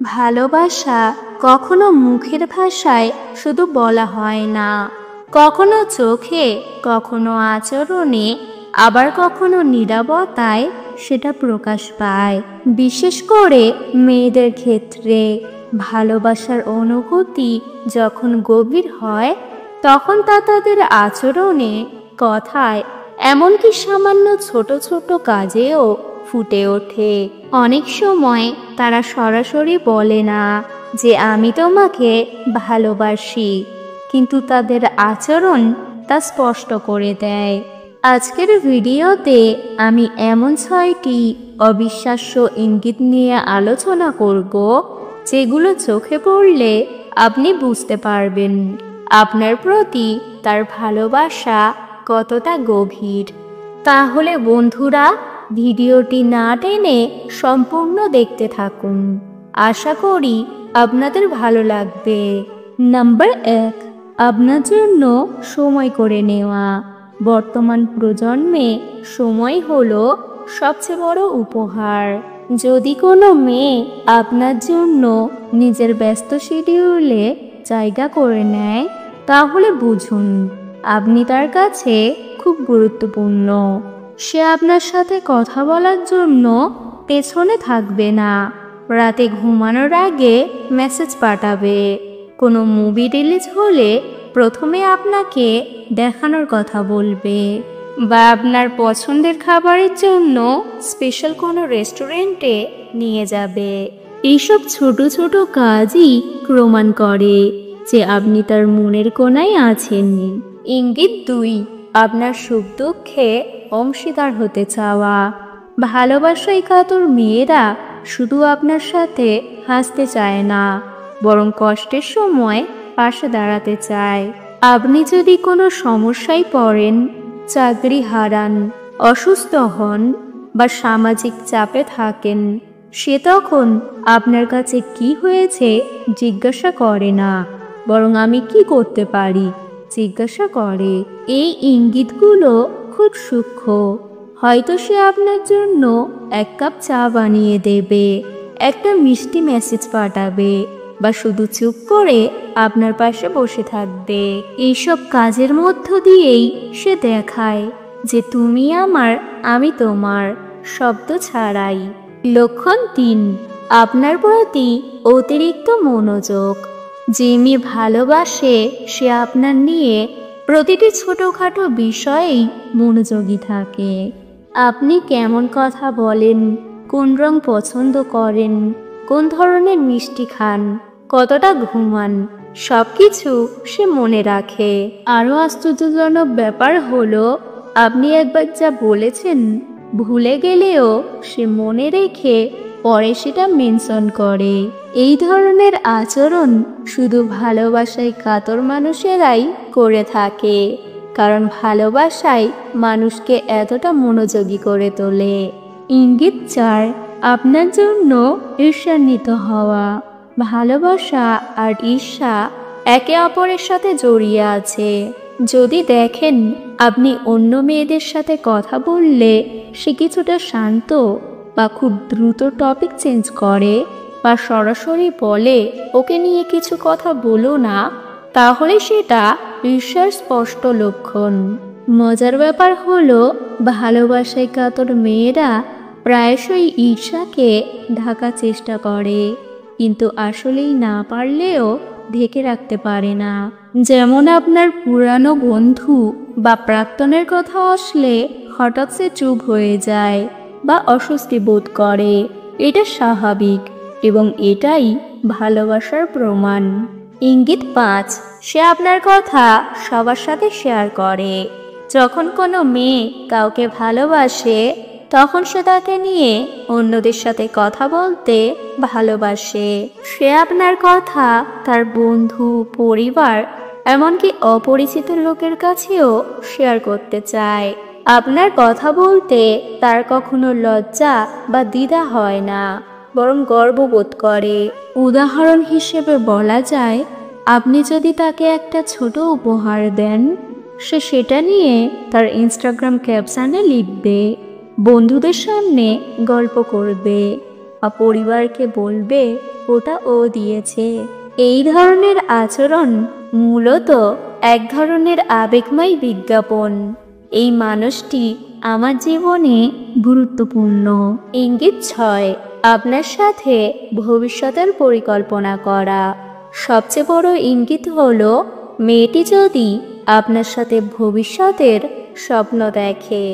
ভালোবাসা কখনো মুখের ভাষায় শুধু বলা হয় না, কখনো চোখে, কখনো আচরণে, আবার কখনো নীরবতায় সেটা প্রকাশ পায়। বিশেষ করে মেয়েদের ক্ষেত্রে ভালোবাসার অনুভূতি যখন গভীর হয়, তখন তা তাদের আচরণে, কথায়, এমনকি সামান্য ছোট ছোট কাজেও ফুটে ওঠে। অনেক সময় তারা সরাসরি বলে না যে আমি তোমাকে ভালোবাসি, কিন্তু তাদের আচরণ তা স্পষ্ট করে দেয়। আজকের ভিডিওতে আমি এমন 6টি অবিশ্বাস্য ইঙ্গিত নিয়ে আলোচনা করব, যেগুলো চোখে পড়লে আপনি বুঝতে পারবেন আপনার প্রতি তার ভালোবাসা কতটা গভীর। তাহলে বন্ধুরা, ভিডিওটি না টেনে সম্পূর্ণ দেখতে থাকুন। আশা করি আপনাদের ভালো লাগবে। নাম্বার 1, আপনার জন্য সময় করে নেওয়া। বর্তমান প্রজন্মে সময় হলো সবচেয়ে বড় উপহার। যদি কোনো মেয়ে আপনার জন্য নিজের ব্যস্ত শিডিউলে জায়গা করে নেয়, তাহলে বুঝুন আপনি তার কাছে খুব গুরুত্বপূর্ণ। সে আপনার সাথে কথা বলার জন্য পেছনে থাকবে না, রাতে ঘুমানোর আগে মেসেজ পাঠাবে। কোনো মুভি রিলিজ হলে প্রথমে আপনাকে দেখানোর কথা বলবে, বা আপনার পছন্দের খাবারের জন্য স্পেশাল কোনো রেস্টুরেন্টে নিয়ে যাবে। এইসব ছোট ছোট কাজই প্রমাণ করে যে আপনি তার মনের কোণায় আছেন। ইঙ্গিত 2, আপনার সুখ দুঃখে অংশীদার হতে চাওয়া। ভালোবাসায় কাতর মেয়েরা শুধু আপনার সাথে হাসতে চায় না, বরং কষ্টের সময় পাশে দাঁড়াতে চায়। আপনি যদি কোনো সমস্যায় পড়েন, চাকরি হারান, অসুস্থ হন বা সামাজিক চাপে থাকেন, সে তখন আপনার কাছে কি হয়েছে জিজ্ঞাসা করে না, বরং আমি কি করতে পারি জিজ্ঞাসা করে। এই ইঙ্গিতগুলো খুব সূক্ষ্ম। হয়তো সে আপনার জন্য 1 কাপ চা বানিয়ে দেবে, একটা মিষ্টি মেসেজ পাঠাবে, বা শুধু চুপ করে আপনার পাশে বসে থাকবে। এইসব কাজের মধ্য দিয়েই সে দেখায় যে তুমি আমার, আমি তোমার, শব্দ ছাড়াই। লক্ষণ 3, আপনার প্রতি অতিরিক্ত মনোযোগ। যে মেয়ে ভালোবাসে সে আপনার নিয়ে প্রতিটি ছোটোখাটো বিষয়েই মনোযোগী থাকে। আপনি কেমন কথা বলেন, কোন রং পছন্দ করেন, কোন ধরনের মিষ্টি খান, কতটা ঘুমান, সব কিছু সে মনে রাখে। আরও আশ্চর্যজনক ব্যাপার হলো, আপনি একবার যা বলেছেন ভুলে গেলেও সে মনে রেখে পরে সেটা মেনশন করে। এই ধরনের আচরণ শুধু ভালোবাসায় কাতর মানুষেরাই করে থাকে, কারণ ভালোবাসায় মানুষকে এতটা মনোযোগী করে তোলে। ইঙ্গিত 4, আপনার জন্য ঈর্ষান্বিত হওয়া। ভালোবাসা আর ঈর্ষা একে অপরের সাথে জড়িয়ে আছে। যদি দেখেন আপনি অন্য মেয়েদের সাথে কথা বললে সে কিছুটা শান্ত, বা খুব দ্রুত টপিক চেঞ্জ করে, বা সরাসরি বলে ওকে নিয়ে কিছু কথা বলো না, তাহলে সেটা ঈর্ষার স্পষ্ট লক্ষণ। মজার ব্যাপার হলো, ভালোবাসায় কাতর মেয়েরা প্রায়শই ঈর্ষাকে ঢাকার চেষ্টা করে, কিন্তু আসলেই না পারলেও ঢেকে রাখতে পারে না। যেমন আপনার পুরানো বন্ধু বা প্রাক্তনের কথা আসলে হঠাৎ সে চুপ হয়ে যায় বা অস্বস্তি বোধ করে। এটা স্বাভাবিক এবং এটাই ভালোবাসার প্রমাণ। ইঙ্গিত 5, সে আপনার কথা সবার সাথে শেয়ার করে। যখন কোনো মেয়ে কাউকে ভালোবাসে, তখন সে তাকে নিয়ে অন্যদের সাথে কথা বলতে ভালোবাসে। সে আপনার কথা তার বন্ধু, পরিবার, এমনকি অপরিচিত লোকের কাছেও শেয়ার করতে চায়। আপনার কথা বলতে তার কখনো লজ্জা বা দ্বিধা হয় না, বরং গর্ববোধ করে। উদাহরণ হিসেবে বলা যায়, আপনি যদি তাকে একটা ছোট উপহার দেন, সে সেটা নিয়ে তার ইনস্টাগ্রাম ক্যাপশনে লিখবে, বন্ধুদের সামনে গল্প করবে, বা পরিবারকে বলবে ওটা ও দিয়েছে। এই ধরনের আচরণ মূলত এক ধরনের আবেগময় বিজ্ঞাপন। এই মানুষটি আমার জীবনে গুরুত্বপূর্ণ। ইঙ্গিত 6, আপনার সাথে ভবিষ্যতের পরিকল্পনা করা। সবচেয়ে বড় ইঙ্গিত হলো মেয়েটি যদি আপনার সাথে ভবিষ্যতের স্বপ্ন দেখে।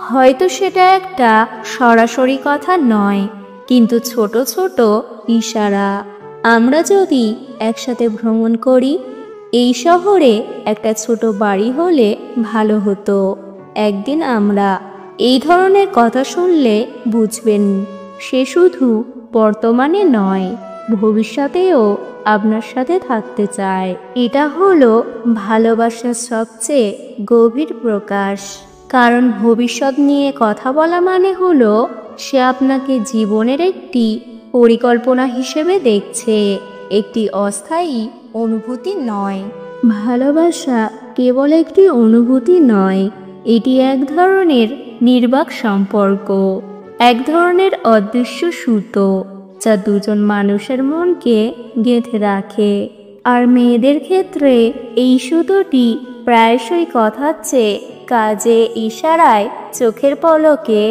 হয়তো সেটা একটা সরাসরি কথা নয়, কিন্তু ছোট ছোট ইশারা। আমরা যদি একসাথে ভ্রমণ করি, এই শহরে একটা ছোট বাড়ি হলে ভালো হতো। একদিন আমরা এই ধরনের কথা শুনলে বুঝবেন সে শুধু বর্তমানে নয়, ভবিষ্যতেও আপনার সাথে থাকতে চায়। এটা হলো ভালোবাসার সবচেয়ে গভীর প্রকাশ। কারণ ভবিষ্যৎ নিয়ে কথা বলা মানে হলো সে আপনাকে জীবনের একটি পরিকল্পনা হিসেবে দেখছে, একটি অস্থায়ী অনুভূতি নয়। ভালোবাসা কেবল একটি অনুভূতি নয়, এটি এক ধরনের নির্বাক সম্পর্ক, এক ধরনের অদৃশ্য সুতো যা দুজন মানুষের মনকে গেঁথে রাখে। আর মেয়েদের ক্ষেত্রে এই সুতোটি প্রায়শই কথার চেয়ে কাজে, ইশারায়, চোখের পলকে,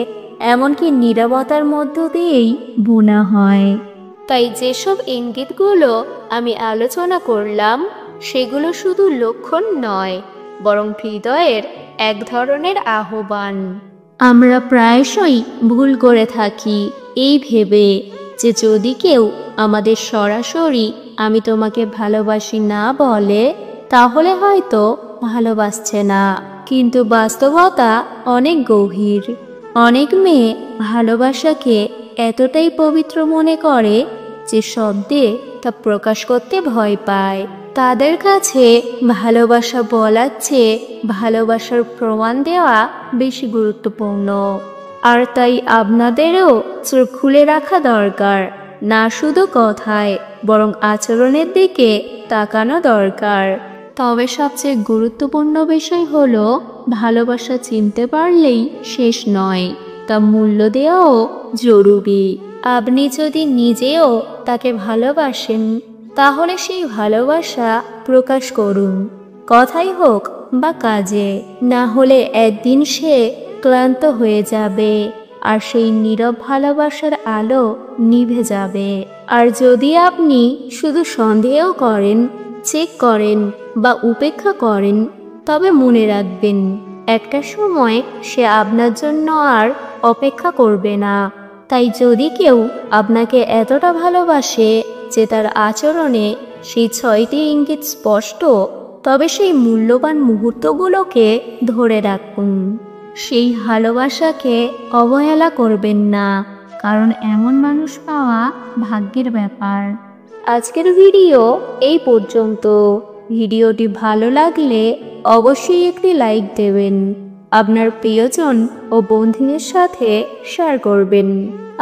এমনকি নীরবতার মধ্য দিয়েই বোনা হয়। তাই যেসব ইঙ্গিতগুলো আমি আলোচনা করলাম সেগুলো শুধু লক্ষণ নয়, বরং হৃদয়ের এক ধরনের আহ্বান। আমরা প্রায়শই ভুল করে থাকি এই ভেবে যে যদি কেউ আমাদের সরাসরি আমি তোমাকে ভালোবাসি না বলে, তাহলে হয়তো ভালোবাসছে না। কিন্তু বাস্তবতা অনেক গভীর। অনেক মেয়ে ভালোবাসাকে এতটাই পবিত্র মনে করে যে শব্দে তা প্রকাশ করতে ভয় পায়। তাদের কাছে ভালোবাসা বলার চেয়ে ভালোবাসার প্রমাণ দেওয়া বেশি গুরুত্বপূর্ণ। আর তাই আপনাদেরও চোখ খুলে রাখা দরকার, না শুধু কথায় বরং আচরণের দিকে তাকানো দরকার। তবে সবচেয়ে গুরুত্বপূর্ণ বিষয় হলো ভালোবাসা চিনতে পারলেই শেষ নয়, তা মূল্য দেওয়াও জরুরি। আপনি যদি নিজেও তাকে ভালোবাসেন, তাহলে সেই ভালোবাসা প্রকাশ করুন, কথাই হোক বা কাজে। না হলে একদিন সে ক্লান্ত হয়ে যাবে আর সেই নীরব ভালোবাসার আলো নিভে যাবে। আর যদি আপনি শুধু সন্দেহ করেন, চেক করেন বা উপেক্ষা করেন, তবে মনে রাখবেন একটা সময় সে আপনার জন্য আর অপেক্ষা করবে না। তাই যদি কেউ আপনাকে এতটা ভালোবাসে যে তার আচরণে সেই 6টি ইঙ্গিত স্পষ্ট, তবে সেই মূল্যবান মুহূর্তগুলোকে ধরে রাখুন। সেই ভালোবাসাকে অবহেলা করবেন না, কারণ এমন মানুষ পাওয়া ভাগ্যের ব্যাপার। আজকের ভিডিও এই পর্যন্ত। ভিডিওটি ভালো লাগলে অবশ্যই একটি লাইক দেবেন, আপনার প্রিয়জন ও বন্ধুদের সাথে শেয়ার করবেন।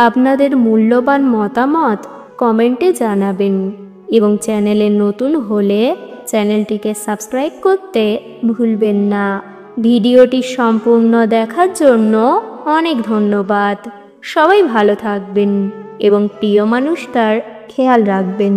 আপনাদের মূল্যবান মতামত কমেন্টে জানাবেন এবং চ্যানেলে নতুন হলে চ্যানেলটিকে সাবস্ক্রাইব করতে ভুলবেন না। ভিডিওটি সম্পূর্ণ দেখার জন্য অনেক ধন্যবাদ। সবাই ভালো থাকবেন এবং প্রিয় মানুষটার খেয়াল রাখবেন।